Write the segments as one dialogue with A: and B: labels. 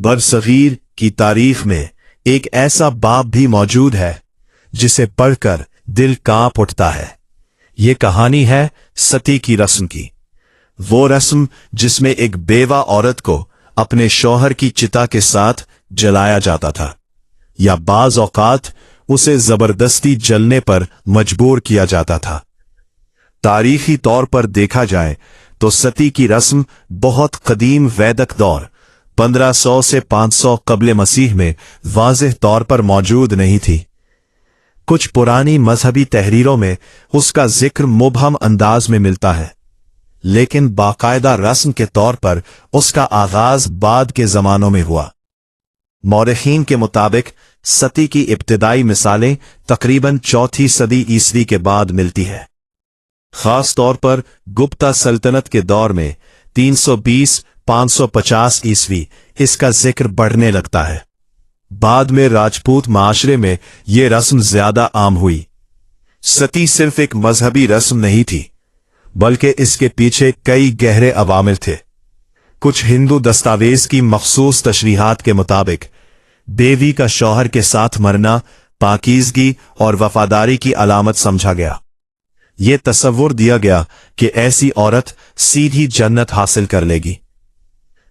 A: बरसगीर की तारीख में एक ऐसा बाब भी मौजूद है जिसे पढ़कर दिल कांप उठता है। ये कहानी है सती की रस्म की। वो रस्म जिसमें एक बेवा औरत को अपने शौहर की चिता के साथ जलाया जाता था, या बाज औकात उसे जबरदस्ती जलने पर मजबूर किया जाता था। तारीखी तौर पर देखा जाए तो सती की रस्म बहुत कदीम वैदिक दौर 1500 से 500 कब्ले मसीह में वाज़ेह तौर पर मौजूद नहीं थी। कुछ पुरानी मजहबी तहरीरों में उसका जिक्र मुबहम अंदाज में मिलता है, लेकिन बाकायदा रस्म के तौर पर उसका आगाज बाद के जमानों में हुआ। मौरखीन के मुताबिक सती की इब्तिदाई मिसालें तकरीबन 4वीं सदी ईसवी के बाद मिलती है। खास तौर पर गुप्ता सल्तनत के दौर में 320-550 ईस्वी इसका जिक्र बढ़ने लगता है। बाद में राजपूत माशरे में यह रस्म ज्यादा आम हुई। सती सिर्फ एक मजहबी रस्म नहीं थी, बल्कि इसके पीछे कई गहरे अवामिल थे। कुछ हिंदू दस्तावेज की मखसूस तशरीहात के मुताबिक देवी का शौहर के साथ मरना पाकीज़गी और वफादारी की अलामत समझा गया। ये तसव्वुर दिया गया कि ऐसी औरत सीधी जन्नत हासिल कर लेगी।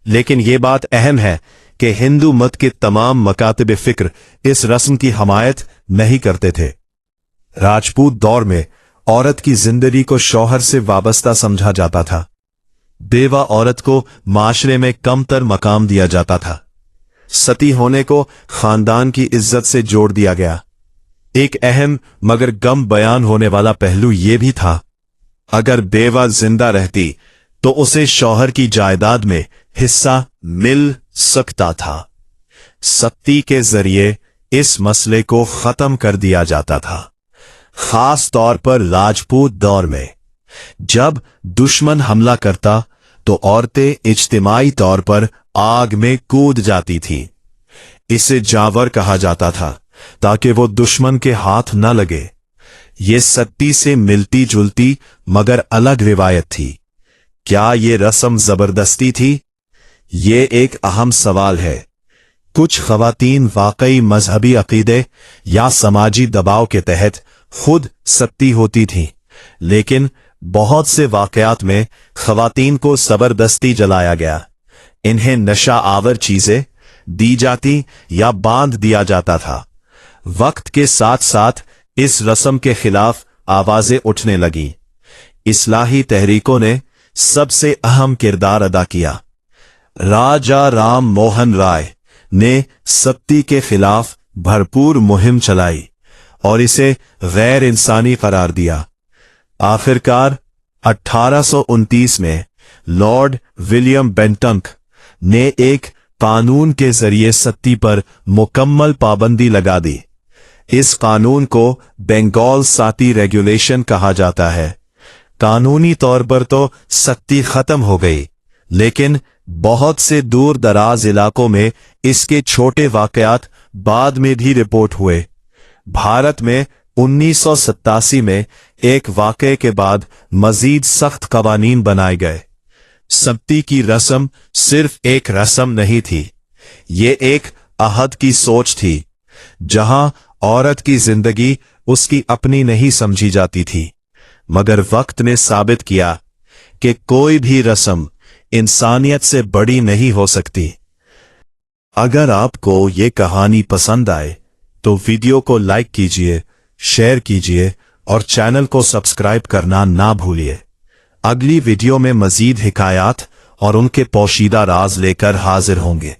A: लेकिन यह बात अहम है कि हिंदू मत के तमाम मकातिब फिक्र इस रस्म की हमायत नहीं करते थे। राजपूत दौर में औरत की जिंदगी को शौहर से वाबस्ता समझा जाता था। बेवा औरत को माशरे में कमतर मकाम दिया जाता था। सती होने को खानदान की इज्जत से जोड़ दिया गया। एक अहम मगर गम बयान होने वाला पहलू यह भी था, अगर बेवा जिंदा रहती तो उसे शौहर की जायदाद में हिस्सा मिल सकता था। सती के जरिए इस मसले को खत्म कर दिया जाता था। खास तौर पर राजपूत दौर में जब दुश्मन हमला करता तो औरतें इज्तिमाई तौर पर आग में कूद जाती थीं। इसे जावर कहा जाता था ताकि वो दुश्मन के हाथ न लगे। ये सती से मिलती जुलती मगर अलग रिवायत थी। क्या ये रस्म जबरदस्ती थी? ये एक अहम सवाल है। कुछ खवातीन वाकई मजहबी अकीदे या समाजी दबाव के तहत खुद सती होती थीं, लेकिन बहुत से वाकयात में खवातीन को जबरदस्ती जलाया गया। इन्हें नशा आवर चीजें दी जाती या बांध दिया जाता था। वक्त के साथ साथ इस रस्म के खिलाफ आवाजें उठने लगीं। इस्लाही तहरीकों ने सबसे अहम किरदार अदा किया। राजा राम मोहन राय ने सती के खिलाफ भरपूर मुहिम चलाई और इसे गैर इंसानी करार दिया। आखिरकार 1829 में लॉर्ड विलियम बेंटंक ने एक कानून के जरिए सती पर मुकम्मल पाबंदी लगा दी। इस कानून को बंगाल सती रेगुलेशन कहा जाता है। कानूनी तौर पर तो सती खत्म हो गई, लेकिन बहुत से दूर दराज इलाकों में इसके छोटे वाकयात बाद में भी रिपोर्ट हुए। भारत में 1987 में एक वाक़ये के बाद मजीद सख्त कवानीन बनाए गए। सती की रस्म सिर्फ एक रस्म नहीं थी, ये एक अहद की सोच थी, जहां औरत की जिंदगी उसकी अपनी नहीं समझी जाती थी। मगर वक्त ने साबित किया कि कोई भी रस्म इंसानियत से बड़ी नहीं हो सकती। अगर आपको ये कहानी पसंद आए तो वीडियो को लाइक कीजिए, शेयर कीजिए और चैनल को सब्सक्राइब करना ना भूलिए। अगली वीडियो में मजीद हिकायात और उनके पोशीदा राज लेकर हाजिर होंगे।